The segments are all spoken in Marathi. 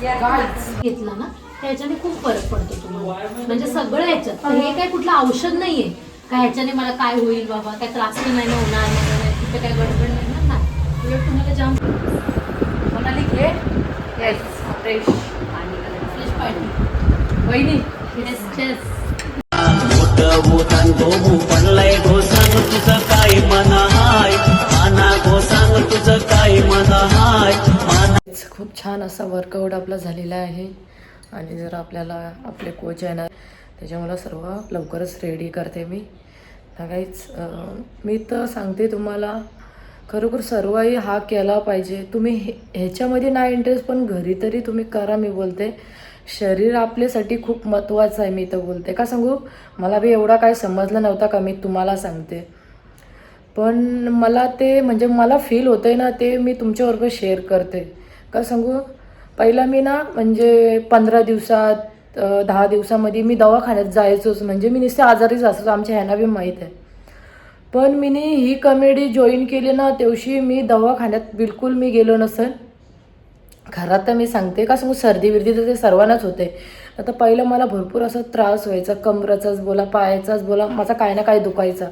घेतला ना त्याच्याने खूप फरक पडतो तुम्हाला, म्हणजे सगळं ह्याच्यात. हे काय कुठलं औषध नाहीये काय ह्याच्याने मला काय होईल बाबा, काय त्रास नाही ना होणार, मला कुठे काय गडबड नाही ना, नाही. उलट तुम्हाला जाम कोणाली घे. येस फ्रेश आणि फ्रेश पाहिजे वहिनी. चेस पडलाय गो सांग तुझं काय मन हाय, माना गो सांग तुझं काय मन हाय. खूप छान असा वर्कआउट आपला झालेला आहे. आणि जर आपल्याला आपले कोच येणार त्याच्यामुळे सर्व लवकरच रेडी करते मी. काहीच मी तर सांगते तुम्हाला, खरोखर सर्वही हा केला पाहिजे. तुम्ही ह्याच्यामध्ये नाही इंटरेस्ट पण घरी तरी तुम्ही करा. मी बोलते शरीर आपल्यासाठी खूप महत्त्वाचं आहे. मी तर बोलते का सांगू, मला बी एवढा काय समजलं नव्हता का मी तुम्हाला सांगते, पण मला ते म्हणजे मला फील होतं आहे ना, ते मी तुमच्याबरोबर शेअर करते. का सांगू, पहिला मी ना म्हणजे 15 दिवसात 10 दिवसामध्ये मी दवाखान्यात जायचोच, म्हणजे मी नुसते आजारीच असतो. आमच्या ह्यांना बी माहीत आहे. पण मी ही कमेडी जॉईन केली ना तेवशी मी दवाखान्यात बिलकुल मी गेलो नसेल. घरात तर मी सांगते का सांगू, सर्दी विर्दी तर ते सर्वांनाच होते. आता पहिलं मला भरपूर असा त्रास व्हायचा, कमराचाच बोला पायाचाच बोला, माझा काय ना काय दुखायचा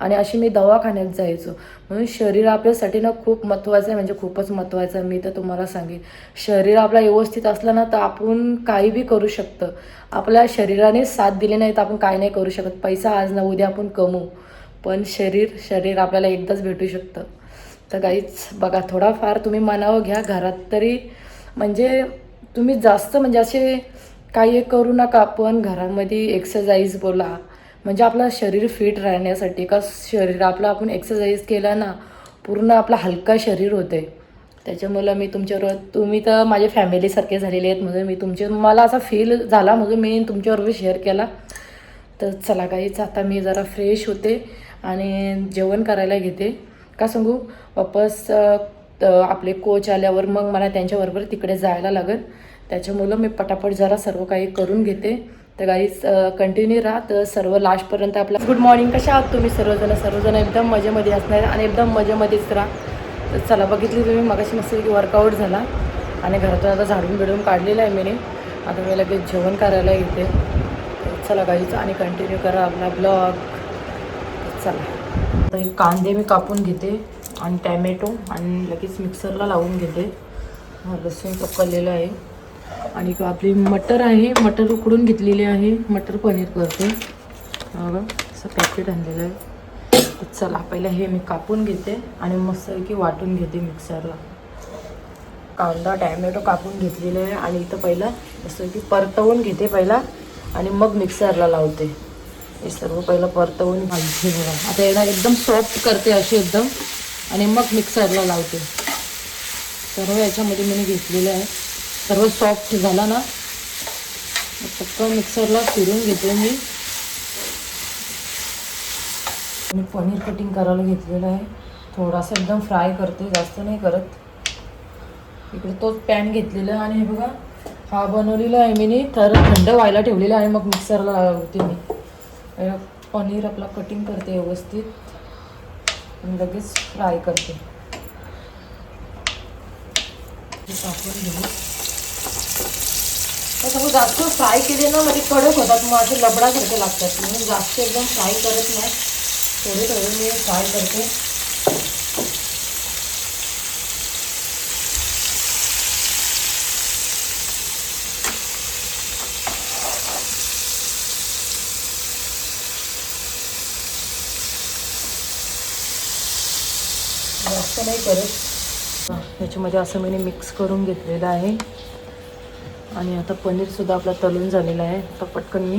आणि अशी मी दवाखान्यात जायचो. म्हणून शरीर आपल्यासाठी ना खूप महत्त्वाचं आहे, म्हणजे खूपच महत्त्वाचं आहे. मी तर तुम्हाला सांगेन, शरीर आपला व्यवस्थित असलं ना तर आपण काही बी करू शकतं. आपल्या शरीराने साथ दिली नाही तर आपण काय नाही करू शकत. पैसा आज ना उद्या आपण कमवू, पण शरीर आपल्याला एकदाच भेटू शकतं. तर काहीच बघा, थोडाफार तुम्ही मनावर घ्या घरात तरी, म्हणजे तुम्ही जास्त म्हणजे असे काही एक करू नका. पण घरामध्ये एक्सरसाइज बोला, म्हणजे आपलं शरीर फिट राहण्यासाठी. का शरीर आपलं आपण एक्सरसाइज केला ना पूर्ण आपलं हलका शरीर होते. त्याच्यामुळं मी तुमच्याबरोबर, तुम्ही तर माझ्या फॅमिलीसारखे झालेले आहेत म्हणून मी मला असा फील झाला म्हणून मी तुमच्याबरोबर शेअर केला. तर चला काहीच आता मी जरा फ्रेश होते आणि जेवण करायला घेते. का सांगू, वापस आपले कोच आल्यावर मग मला त्यांच्याबरोबर तिकडे जायला लागेल. त्याच्यामुळं मी पटापट जरा सर्व काही करून घेते. तर काहीच कंटिन्यू राहा. तर सर्व लास्टपर्यंत आपला गुड मॉर्निंग. कशा आहात तुम्ही सर्वजण एकदम मजेमध्ये असणार आणि एकदम मजेमध्येच राहा. तर चला, बघितली तुम्ही मगाशी मस्त वर्कआउट झाला आणि घरातून आता झाडून बिडून काढलेलं आहे मी. आता मी लगेच जेवण करायला घेते. चला काहीच आणि कंटिन्यू करा आपला ब्लॉग. चला, आता हे कांदे मी कापून घेते आणि टॅमॅटो आणि लगेच मिक्सरला लावून घेते. लसूण पकडलेलं आहे आणि आपली मटर आहे, मटर उकडून घेतलेली आहे. मटर पनीर करते. असं पॅकेट आणलेलं आहे. चला पहिलं हे मी कापून घेते आणि मस्तपैकी वाटून घेते मिक्सरला. कांदा टॅमॅटो कापून घेतलेलं आहे आणि इथं पहिलं मस्तपैकी परतवून घेते पहिला आणि मग मिक्सरला लावते. हे सर्व पहिलं परतवून घालते बघा. आता याला एकदम सॉफ्ट करते अशी एकदम आणि मग मिक्सरला लावते. सर्व याच्यामध्ये मी घेतलेलं आहे. सर्व सॉफ्ट झाला ना पटकन मिक्सरला फिरून घेते मी. पनीर कटिंग करायला घेतलेलं आहे. थोडासा एकदम फ्राय करते, जास्त नाही करत. इकडे तोच पॅन घेतलेला आणि हे बघा हा बनवलेला आहे मी तर थंड व्हायला ठेवलेला आहे. मग मिक्सरला लावते मी. पनीर आपला कटिंग करते व्यवस्थित आणि लगेच फ्राय करते. टाकून घेऊ. तर जास्त फ्राय केले ना म्हणजे कडक होतात, मग असे लबडासारखे लागतात. म्हणून जास्त एकदम फ्राय करत नाही, थोडे थोडे मी फ्राय करते. जास्त नाही करत. ह्याच्यामध्ये असं मी मिक्स करून घेतलेलं आहे आणि आता पनीरसुद्धा आपला तळून झालेला आहे. आता पटकन मी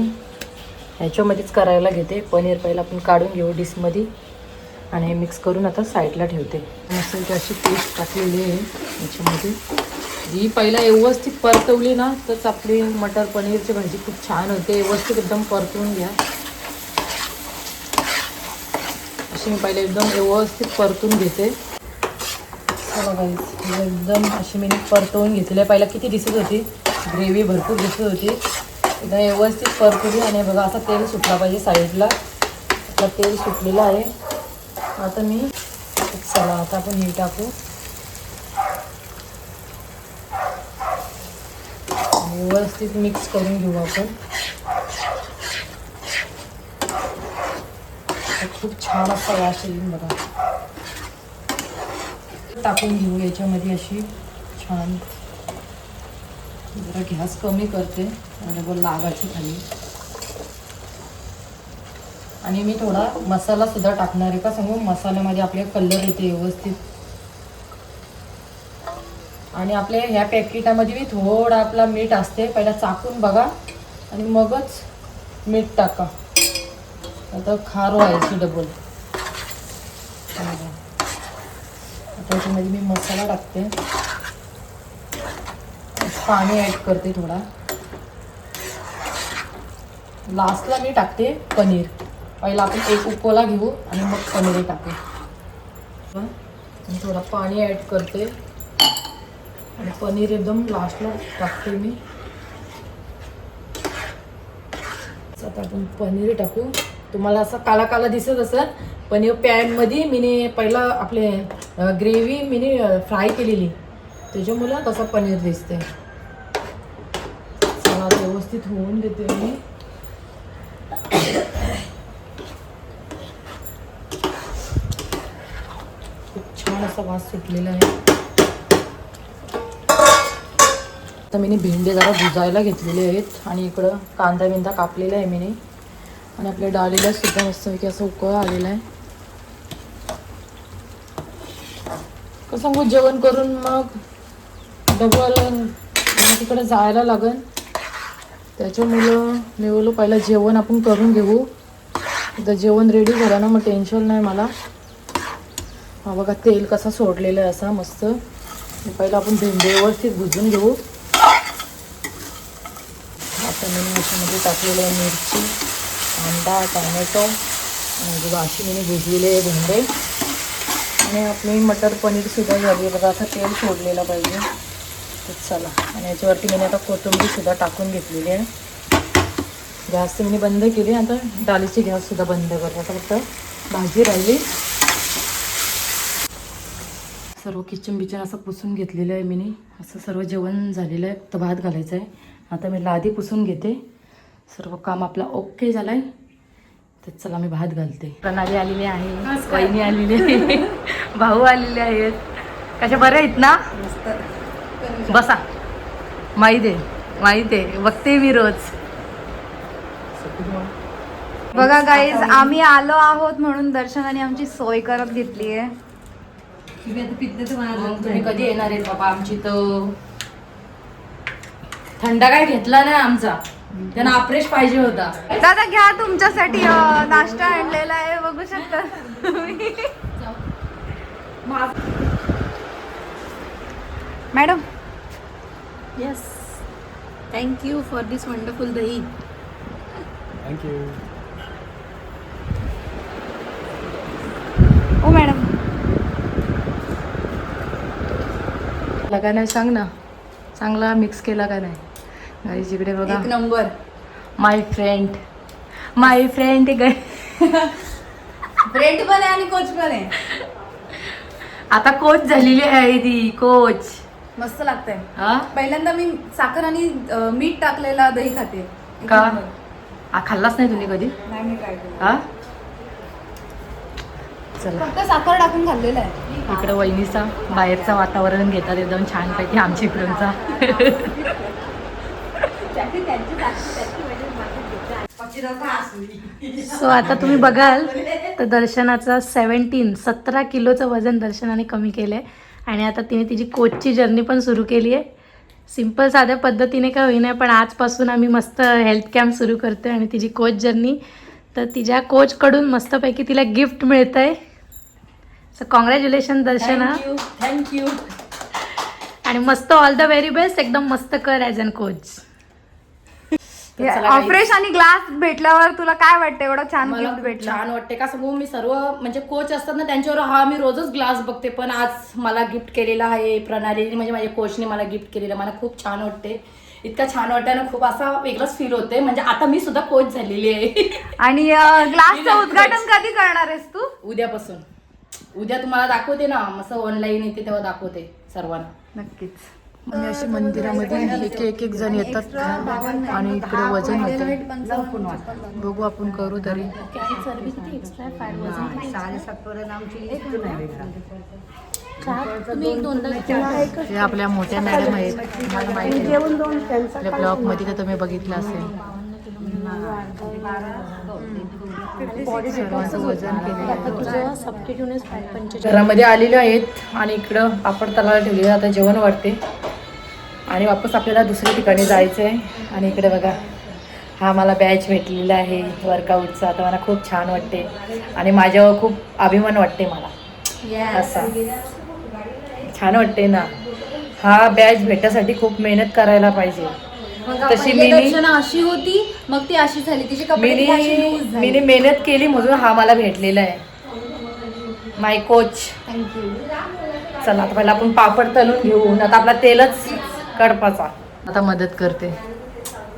ह्याच्यामध्येच करायला घेते. पनीर पहिला आपण काढून घेऊ डिशमध्ये आणि हे मिक्स करून आता साईडला ठेवते. मस्त अशी पेस्ट टाकलेली आहे ह्याच्यामध्ये. ही पहिला व्यवस्थित परतवली ना तरच आपली मटर पनीरची भाजी खूप छान होते. व्यवस्थित एकदम परतवून घ्या. अशी मी पहिले एकदम व्यवस्थित परतून घेते. बघा एकदम अशी मी परतवून घेतली आहे. पहिला किती दिसत होती, ग्रेव्ही भरपूर दिसत होती. एकदम व्यवस्थित परतवली आणि बघा असा तेल सुटला पाहिजे साईडला. आपला तेल सुटलेलं आहे. आता मी चला आता आपण हे टाकू. व्यवस्थित मिक्स करून घेऊ आपण. खूप छान असा वास येईल बघा. टाकून घेऊ याच्यामध्ये अशी छान. जरा गॅस कमी करते आणि लागायची खाली. आणि मी थोडा मसाला सुद्धा टाकणार आहे. का सांगू, मसाल्यामध्ये आपल्या कलर येते व्यवस्थित. आणि आपल्या ह्या पॅकेटामध्ये बी थोडा आपला मीठ असते. पहिला चाकून बघा आणि मगच मीठ टाका. आता खार व्हायची डबल. आता याच्यामध्ये मी मसाला टाकते. पाणी ॲड करते थोडा. लास्टला मी टाकते पनीर. पहिला आपण एक उकोला घेऊ आणि मग पनीर टाकू. थोडा पाणी ॲड करते आणि पनीर एकदम लास्टला टाकते मी. आता आपण पनीर टाकू. तुम्हाला असं काला काला दिसत असेल पनीर पॅनमध्ये मी पहिला आपले ग्रेव्ही मी फ्राय केलेली, त्याच्यामुळे तसं पनीर दिसते. चला व्यवस्थित होऊन देते मी. खूप छान असा वास सुटलेला आहे. आता मी भेंडे जरा भुजायला घेतलेले आहेत आणि इकडं कांदा बिंदा कापलेला आहे मी. आणि आपल्या डाळीला सुद्धा मस्तपैकी असं उकळ आलेला आहे. कसं सांगू, जेवण करून मग डबल तिकडे जायला लागन. त्याच्यामुळं मी बोललो पहिला जेवण आपण करून घेऊ. आता जेवण रेडी झालं ना मग टेन्शन नाही मला. हा बघा तेल कसा सोडलेलं आहे असा मस्त. पहिला आपण भेंडे व्यवस्थित भुजून घेऊ. आता मी याच्यामध्ये टाकलेलं आहे मिरची, कांदा, टोमॅटो आणि अशी मी भुजलेले आहे भेंडे. आणि आपली मटर पनीर सुद्धा झाली बघा. आता तेल सोडलेलं पाहिजे. तर चला. आणि याच्यावरती मी आता कोथिंबीर सुद्धा टाकून घेतलेली आहे. गॅस मी बंद केली. आता डाळीची गॅस सुद्धा बंद करते. आता फक्त भाजी राहिली. सर्व किचन बिचन असं पुसून घेतलेलं आहे मी. असं सर्व जेवण झालेलं आहे. फक्त भात घालायचं आहे. आता मी लादी पुसून घेते. सर्व काम आपला ओके झालं आहे. तर चला मी भात घालते. प्रणाली आलेली आहे, वहिनी आलेली आहे, भाऊ आलेले आहेत. कशा बऱ्या आहेत ना? बसा. माहिती आहे बघते मी रोज. बघा गाईज, आम्ही आलो आहोत म्हणून दर्शनाने आमची सोय करत घेतली आहे. तुम्ही कधी येणार आहेत बाबा? आमची तर थंडा काय घेतला नाही आमचा. त्यांना अफ्रेश पाहिजे होता. दादा घ्या, तुमच्यासाठी नाश्ता आणलेला आहे, बघू शकता तुम्ही. Madam. Yes, thank you for this wonderful दही. थँक्यू. ओ मॅडम. का नाही सांग ना. चांगला मिक्स केला का नाही? गाईज इकडे बघा. एक नंबर. माय फ्रेंड फ्रेंड पण आहे आणि कोच पण आहे. आता कोच झालेली आहे ती. कोच मस्त लागतंय. हा पहिल्यांदा मी साखर आणि मीठ टाकलेला दही खाते. एक का? नंबर. हा खाल्लाच नाही तुम्ही कधी? नाही मी ट्राय केलं. हा चला. फक्त साखर टाकून खाल्लेलं आहे. इकडं वहिनीचा बाहेरचा वातावरण घेतात एकदम छानपैकी आमच्या इकडूनचा. सो आता तुम्ही बघाल तर दर्शनाचा 17 किलोचं वजन दर्शनाने कमी केलं आहे. आणि आता तिने तिची कोचची जर्नी पण सुरू केली आहे. सिम्पल साध्या पद्धतीने का होईना, पण आजपासून आम्ही मस्त हेल्थ कॅम्प सुरू करतो आणि तिची कोच जर्नी. तर तिच्या कोचकडून मस्तपैकी तिला गिफ्ट मिळतं आहे. सो कॉंग्रॅच्युलेशन दर्शना. थँक्यू. आणि मस्त ऑल द व्हेरी बेस्ट. एकदम मस्त कर ॲज अन कोच. फ्रेश आणि ग्लास भेटल्यावर तुला काय वाटतं? एवढं छान मला गिफ्ट भेटलं. छान वाटते. का सांगू, मी सर्व म्हणजे कोच असतात ना त्यांच्यावर हा मी रोजच ग्लास बघते, पण आज मला गिफ्ट केलेला आहे प्रणाली, म्हणजे माझ्या कोचने मला गिफ्ट केलेलं. मला खूप छान वाटते. इतकं छान वाटतं ना, खूप असा वेगळाच फील होते. म्हणजे आता मी सुद्धा कोच झालेली आहे. आणि ग्लासचं उद्घाटन कधी करणार आहेस तू? उद्या तुम्हाला दाखवते ना, मस्त ऑनलाईन येते तेव्हा दाखवते सर्वांना. नक्कीच. आणि अशी मंदिरामध्ये एक जण येतात आणि इकडे वजन होते. बघू आपण करू तरी. हे आपल्या मोठ्या मॅडम आहेत, मला माहिती आहे. आपल्या ब्लॉगमध्ये तर तुम्ही बघितलं असेल. सर्वांचं वजन केलं. घरामध्ये आलेले आहेत आणि इकडं पापड तलाला ठेवलेलं. आता जेवण वाढते आणि वापस आपल्याला दुसऱ्या ठिकाणी जायचं आहे. आणि इकडे बघा, हा मला बॅच भेटलेला आहे वर्कआउटचा. आता मला खूप छान वाटते आणि माझ्यावर खूप अभिमान वाटते मला. असा छान वाटते ना. हा बॅच भेटण्यासाठी खूप मेहनत करायला पाहिजे. तशी अशी होती, मग ती अशी झाली. तिचे कपडे मी मेहनत केली म्हणून हा मला भेटलेला आहे. माय कोच. थँक्यू. चला आता पहिला आपण पापड तळून घेऊन, आता आपला तेलच कडपाचा. आता मदत करते.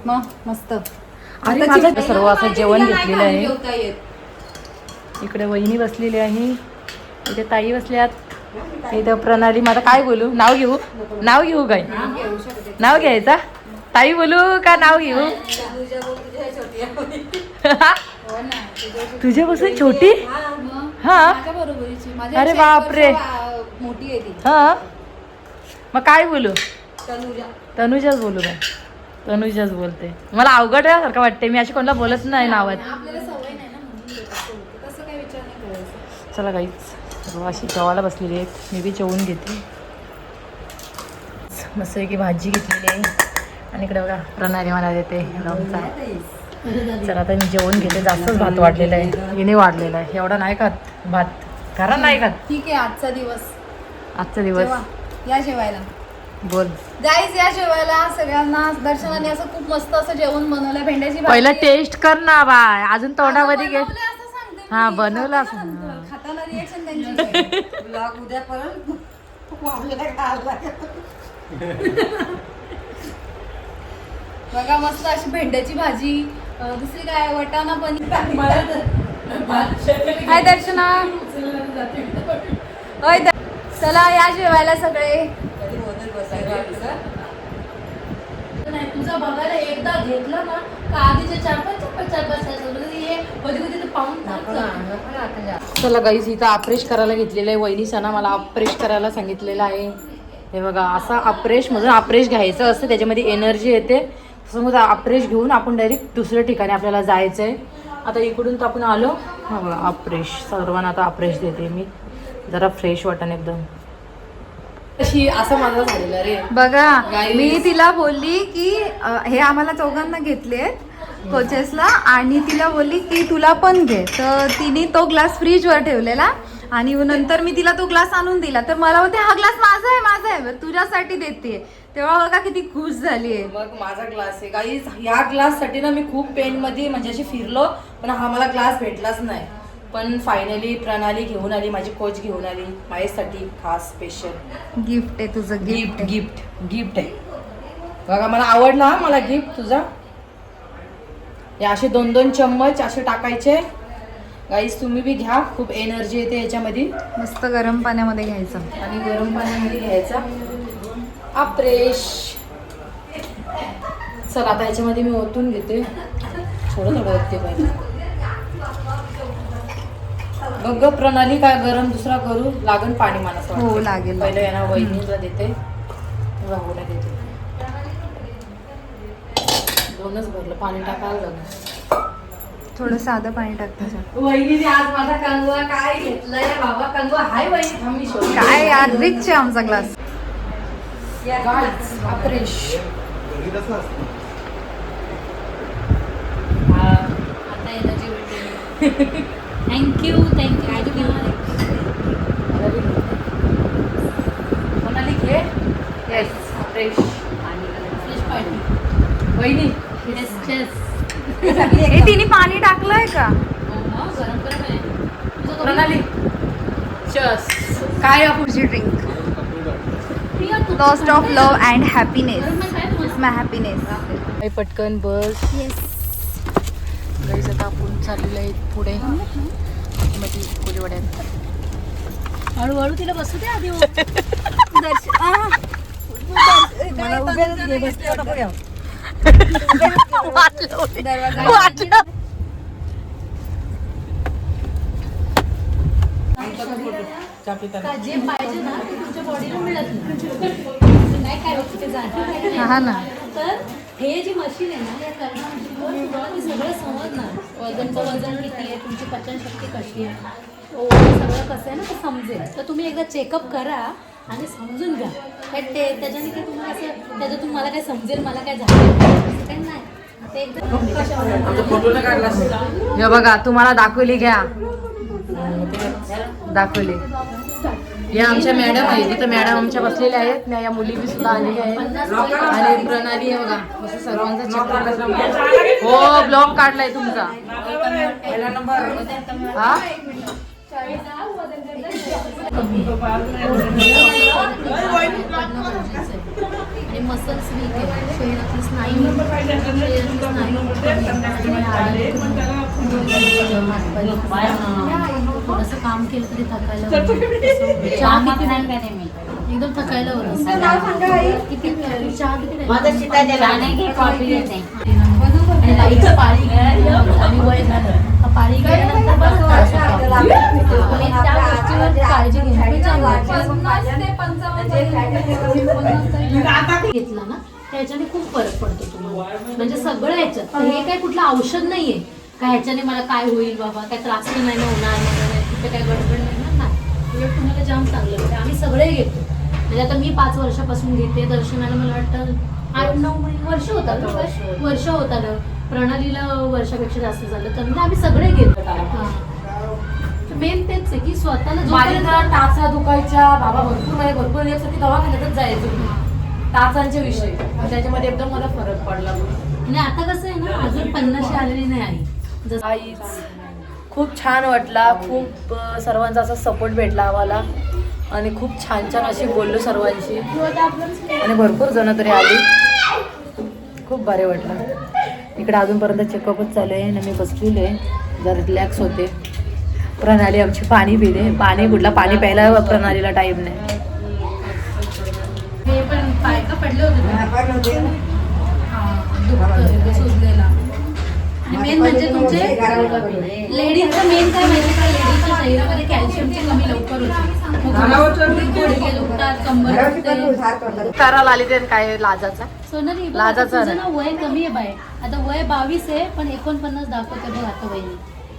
मग मस्त. आणि माझं सर्व असं जेवण घेतलेलं आहे. इकडे वहिनी बसलेली आहे, इथे ताई बसल्यात, इथं प्रणाली. माझं काय बोलू, नाव घेऊ काय? नाव घ्यायचा. ताई बोलू का नाव घेऊ? तुझ्यापासून छोटी? हा. अरे बापरे. मोठी आहे ती. हा, मग काय बोलू? तनुजाच बोलू काय? तनुजाच बोलते. मला अवघड सारखं वाटते, मी अशी कोणाला बोलत नाही नावात. चला गाईच, अशी जेवायला बसलेली आहेत. मी बी जेवून घेते. मस्त की भाजी घेतलेली आहे आणि इकडे बघा प्रणाली मला देते रमचा. चला आता मी जेवण घेते. जास्तच भात वाढलेला आहे, हिने वाढलेला आहे. एवढा नाही खात भात, कारण नाही खात. ठीक आहे. आजचा दिवस या जेवायला. बोल गाईज, या जेवायला सगळ्यांना. दर्शनाने असं खूप मस्त असं जेवण बनवलं. भेंड्याची भाजी. पहिला टेस्ट कर ना बाय, अजून तोंडामध्ये घे. बनवलंय असं सांगते मी. हा, बनवलं असं. खाताना रिएक्शन त्यांची. ब्लॉग उद्या परत. बघा मस्त अशी भेंड्याची भाजी. दुसरी काय, वटाणा पनीर. हाय दर्शना. चला या जेवायला सगळे. तुझा बघायला एकदा घेतलं ना का आधीचे 4-5 चला गाईस, इथं अप्रेश करायला घेतलेलं आहे. वहिनी सणा मला अप्रेश करायला सांगितलेलं आहे. हे बघा, असा अप्रेश मधून अप्रेश घ्यायचं असतं, त्याच्यामध्ये एनर्जी येते. तसं मग अप्रेश घेऊन आपण डायरेक्ट दुसऱ्या ठिकाणी आपल्याला जायचं आहे. आता इकडून तर आपण आलो. हा बघा अप्रेश, सर्वांना आता अप्रेश देते मी, जरा फ्रेश वाटण एकदम. अशी असं माझं झालेलं रे. बघा, Guys. मी तिला बोलली की हे आम्हाला चौघांना घेतले कोचेसला, आणि तिला बोलली की तुला पण घे. तर तिने तो ग्लास फ्रीजवर ठेवलेला आणि नंतर मी तिला तो ग्लास आणून दिला. तर मला बोलते हा ग्लास माझा आहे तुझ्यासाठी देते. तेव्हा बघा किती खुश झाली आहे. मग माझा ग्लास आहे गाईज. या ग्लाससाठी ना मी खूप पेनमध्ये म्हणजे अशी फिरलो, पण हा मला ग्लास भेटलाच नाही. पण फायनली प्रणाली घेऊन आली, माझी कोच घेऊन आली माझ्यासाठी खास स्पेशल गिफ्ट आहे तुझं. गिफ्ट आहे बघा. मला आवडला हा मला गिफ्ट तुझा. हे असे 2-2 चम्मच असे टाकायचे गाईज. तुम्ही बी घ्या, खूप एनर्जी येते याच्यामध्ये. मस्त गरम पाण्यामध्ये घ्यायचं आणि गरम पाण्यामध्ये घ्यायचा अप्रेश. चला आता याच्यामध्ये मी ओतून घेते. थोडं ओतते पाहिजे. बघ प्रणाली, काय गरम दुसरा करू लागन पाणी मला. हो लागेल. पहिलं यांना वहिनीला देते, राहूला देते. 2च भरलं पाणी टाकायला लागलं. थोडं साधं पाणी टाक त्याच्यात. वहिनीने आज माझा कंगवा काय घेतलाय बाबा. कंगवा हाय वहिनी, थांबी शोध. काय यार, रिच आहे आमचा ग्लास. अप्रेश. थँक्यू. कोणाली घे. येस अप्रेश. वहिनी हे तिने पाणी टाकलंय का? प्रणाली चस. काय पुढची drink. Lost of love and happiness. My happiness. पटकन बस. गाईस आता आपण चाललेलं आहे पुढे मध्ये कोळीवाड्यात. हळूहळू तिला बसू दे आधी. वाटलं. जे पाहिजे ना ते तुमच्या बॉडीला मिळत नाही. काय होतं ते जाणं. हा ना. तर हे जी मशीन आहे ना या करण्यामध्ये तुम्हाला ते सगळं समजणार. वजन किती आहे, तुमची पचनशक्ती कशी आहे, सगळं कसं आहे ना ते समजेल. तर तुम्ही एकदा चेकअप करा आणि समजून घ्या. काय ते त्याच्याने काय तुम्हाला असं त्याच्यातून मला काय समजेल, मला काय झालं असं काही नाही. ते एकदम हे बघा तुम्हाला दाखवली घ्या, दाखवली. या आमच्या मॅडम आहे, तिथं मॅडम आमच्या बसलेल्या आहेत. या मुली बी सुद्धा आलेल्या आहेत. आणि प्रणाली आहे बघा, असं सर्वांचा चेक. हो ब्लॉग काढलाय तुमचा. हा आणि मसल्स वीक आहे, शरीरातली स्नायू थोडंसं काम केलं तरी थकायला एकदम थकायला होतं. किती चहा किती आणि लाईटचं पाळी आणि वय झालं पाळी गेल्यानंतर त्या गोष्टीवर काळजी घेतला ना त्याच्याने खूप फरक पडतो तुम्हाला. म्हणजे सगळं ह्याच्यात हे काय कुठलं औषध नाहीये काय ह्याच्याने मला काय होईल बाबा, काय त्रास नाही ना होणार, तिथे काय गडबड नाही ना. उलट तुम्हाला जाम चांगलं वाटतं. आम्ही सगळे घेतो. म्हणजे आता मी 5 वर्षापासून घेते. दर्शनाला मला वाटतं 8-9 वर्ष होता ना. प्रणालीला वर्षापेक्षा जास्त झालं. तर म्हणजे आम्ही सगळे घेतो. मेन तेच आहे की स्वतःला टाचा दुखायच्या बाबा भरपूर दिवसासाठी दवाखान्यातच जायचं टाचांच्या विषयी. त्याच्यामध्ये एकदम मला फरक पडला. आणि आता कसं आहे ना अजून 50 आलेली नाही आई. खूप छान वाटला. खूप सर्वांचा असा सपोर्ट भेटला आम्हाला आणि खूप छान छान अशी बोललो सर्वांशी. आणि भरपूर जण तरी आली. खूप भारी वाटलं. इकडे अजूनपर्यंत चेकअपच चालू आहे आणि मी बसलेली आहे जरा रिलॅक्स होते. प्रणाली आमची पाणी पिते. कुठला पाणी प्यायला प्रणालीला टाईम नाही. हे पण पाय का पडले होते सुजलेला. मेन म्हणजे तुमचे लेडीजचं मेन काय माहिती का, लेडीजच्या शरीरामध्ये कॅल्शियमची कमी लवकर होते. करायला आली ते काय लाजाचा सोनाली लाजाचा तुझं ना वय कमी आहे बाय. आता वय 22 आहे पण 49 दाखवते बघ आता वय.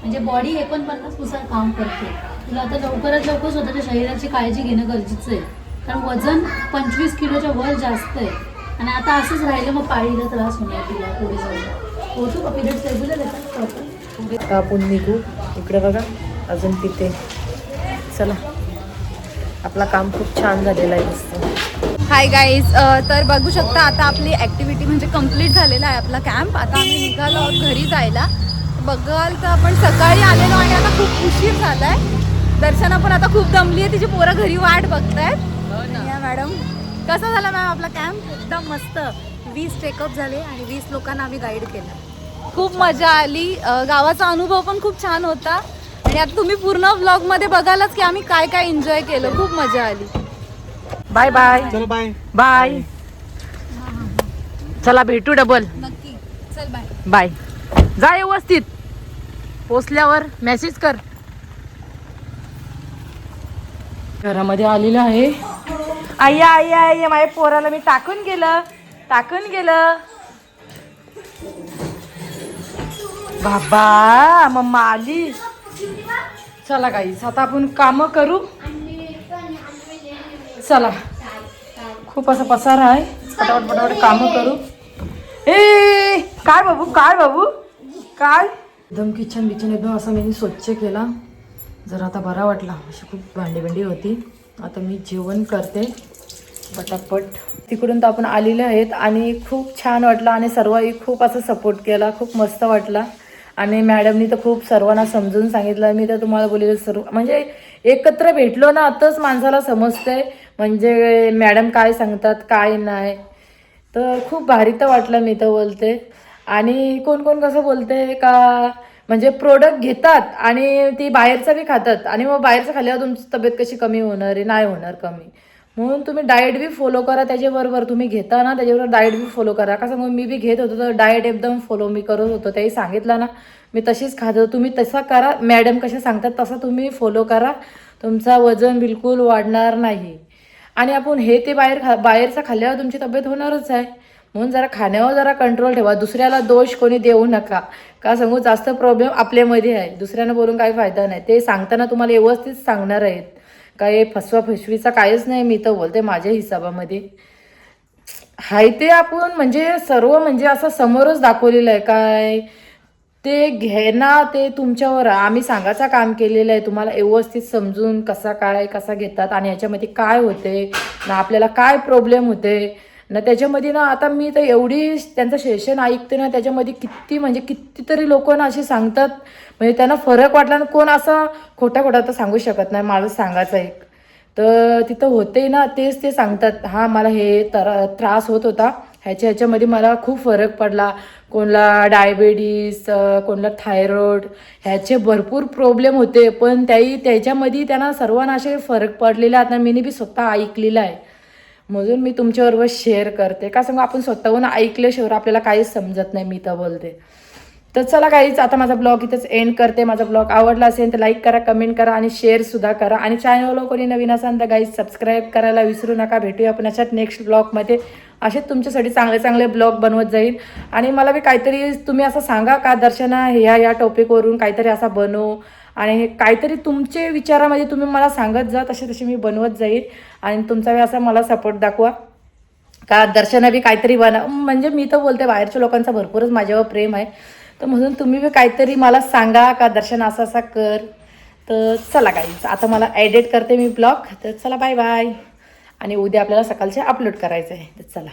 म्हणजे बॉडी 49 नुसार काम करते. तुला आता लवकरात लवकर स्वतःच्या शरीराची काळजी घेणं गरजेचं आहे. कारण वजन 25 किलोच्या वर जास्त आहे. आणि आता असंच राहिलं मग पाळीला त्रास होणार तिला पुढे जाऊन. होतो का पिरियड्स रेग्युलर येतात. आपण निघू. इकडे बघा अजून पिते. चला आपला काम खूप छान झालेला आहे मस्त. हाय गाईज, तर बघू शकता आता आपली ॲक्टिव्हिटी म्हणजे कंप्लीट झालेला आहे आपला कॅम्प. आता आम्ही निघालो आहोत घरी जायला. बघाल तर आपण सकाळी आलेलो आणि आता खूप उशीर झाला आहे. दर्शना पण आता खूप दमली आहे. तिची पोरं घरी वाट बघतायत. या मॅडम कसा झाला मॅम आपला कॅम्प? एकदम मस्त. 20 चेकअप झाले आणि 20 लोकांना आम्ही गाईड केलं. खूप मजा आली. गावाचा अनुभव पण खूप छान होता. आणि आता तुम्ही पूर्ण व्लॉगमध्ये बघालच की आम्ही काय काय एन्जॉय केलं. खूप मजा आली. Bye bye. चलो बाय. बाय. चला भेटू डबल. नक्की. चल बाय. बाय. जा व्यवस्थित. पोचल्यावर मेसेज कर. घरामध्ये आलेलं आहे. आई माझ्या पोराला मी टाकून गेलं. बाबा मम्मा आली. चला गाईस आता आपण काम करू. चला खूप असा पसारा आहे. पटापट काम करू. काय बाबू काय एकदम किचन एकदम असं मी स्वच्छ केला. जरा आता बरा वाटला. अशी खूप भांडी होती. आता मी जेवण करते पटापट. तिकडून तर आपण आलेले आहेत आणि खूप छान वाटलं आणि सर्वही खूप असं सपोर्ट केला. खूप मस्त वाटला आणि मॅडमनी तर खूप सर्वांना समजून सांगितलं. मी तर तुम्हाला बोललेलं सर्व म्हणजे एकत्र भेटलो ना आताच माणसाला समजतंय म्हणजे मॅडम काय सांगतात काय नाही. तर खूप भारी तर वाटलं मी तर बोलते. आणि कोण कसं बोलते का म्हणजे प्रोडक्ट घेतात आणि ती बाहेरचं बी खातात आणि मग बाहेरचं खाल्ल्यावर तुमची तब्येत कशी कमी होणार आहे. नाही होणार कमी. म्हणून तुम्ही डाएट बी फॉलो करा त्याच्याबरोबर. तुम्ही घेता ना त्याच्याबरोबर डाएट बी फॉलो करा. कसं मग मी बी घेत होतो तर डाएट एकदम फॉलो मी करत होतो. त्याही सांगितलं ना मी तशीच खात होतो. तुम्ही तसा करा, मॅडम कशा सांगतात तसं तुम्ही फॉलो करा. तुमचा वजन बिलकुल वाढणार नाही. आणि आपण हे ते बाहेरचं खाल्ल्यावर तुमची तब्येत होणारच आहे. म्हणून जरा खाण्यावर जरा कंट्रोल ठेवा. दुसऱ्याला दोष कोणी देऊ नका. का सांगू, जास्त प्रॉब्लेम आपल्यामध्ये आहे. दुसऱ्यानं बोलून काही फायदा नाही. ते सांगताना तुम्हाला व्यवस्थित सांगणार आहेत. काय फसवीचा काहीच नाही. मी तर बोलते माझ्या हिसाबामध्ये हाय ते आपण म्हणजे सर्व म्हणजे असं समोरच दाखवलेलं आहे. काय ते घेणं ते तुमच्यावर आहे. आम्ही सांगायचं काम केलेलं आहे. तुम्हाला व्यवस्थित समजून कसा घेतात आणि याच्यामध्ये काय होते ना, आपल्याला काय प्रॉब्लेम होते ना त्याच्यामध्ये ना. आता मी तर एवढी त्यांचं सेशन ऐकते ना, त्याच्यामध्ये कितीतरी लोक ना असे सांगतात. म्हणजे त्यांना फरक वाटला ना, कोण असं खोटा तर सांगू शकत नाही. माझं सांगायचं एक तर तिथं होते ना, तेच ते सांगतात हां मला हे त्रास होत होता, ह्याच्यामध्ये मला खूप फरक पडला. कोणाला डायबिटीस, कोणाला थायरॉइड, ह्याचे भरपूर प्रॉब्लेम होते. पण त्याच्यामध्ये त्यांना सर्वांना असे फरक पडलेले आहेत ना. मी बी स्वतः ऐकलेलं आहे. म्हणून मी तुमच्याबरोबर शेअर करते. का सांगू, आपण स्वतःहून ऐकल्याशिवाय आपल्याला काहीच समजत नाही. मी तर बोलते. तर चला काहीच आता माझा ब्लॉग इथंच एंड करते. माझा ब्लॉग आवडला असेल तर लाईक करा, कमेंट करा आणि शेअरसुद्धा करा. आणि चॅनलवर कोणी नवीन असाल तर गाईज सबस्क्राईब करायला विसरू नका. भेटूया आपण अशाच नेक्स्ट ब्लॉगमध्ये. असेच तुमच्यासाठी चांगले ब्लॉग बनवत जाईल. आणि मला बी काहीतरी तुम्ही असं सांगा का दर्शना ह्या टॉपिकवरून काहीतरी असा बनव. आणि हे काहीतरी तुमचे विचारामध्ये तुम्ही मला सांगत जा. तसे मी बनवत जाईल. आणि तुमचा बी असा मला सपोर्ट दाखवा का दर्शना बी काहीतरी म्हणजे मी तर बोलते बाहेरच्या लोकांचा भरपूरच माझ्यावर प्रेम आहे. तर म्हणून तुम्ही बी काहीतरी मला सांगा का दर्शन असा कर. तर चला गाईज आता मला एडिट करते मी ब्लॉग. तर चला बाय बाय. आणि उद्या आपल्याला सकाळचे अपलोड करायचं आहे. तर चला.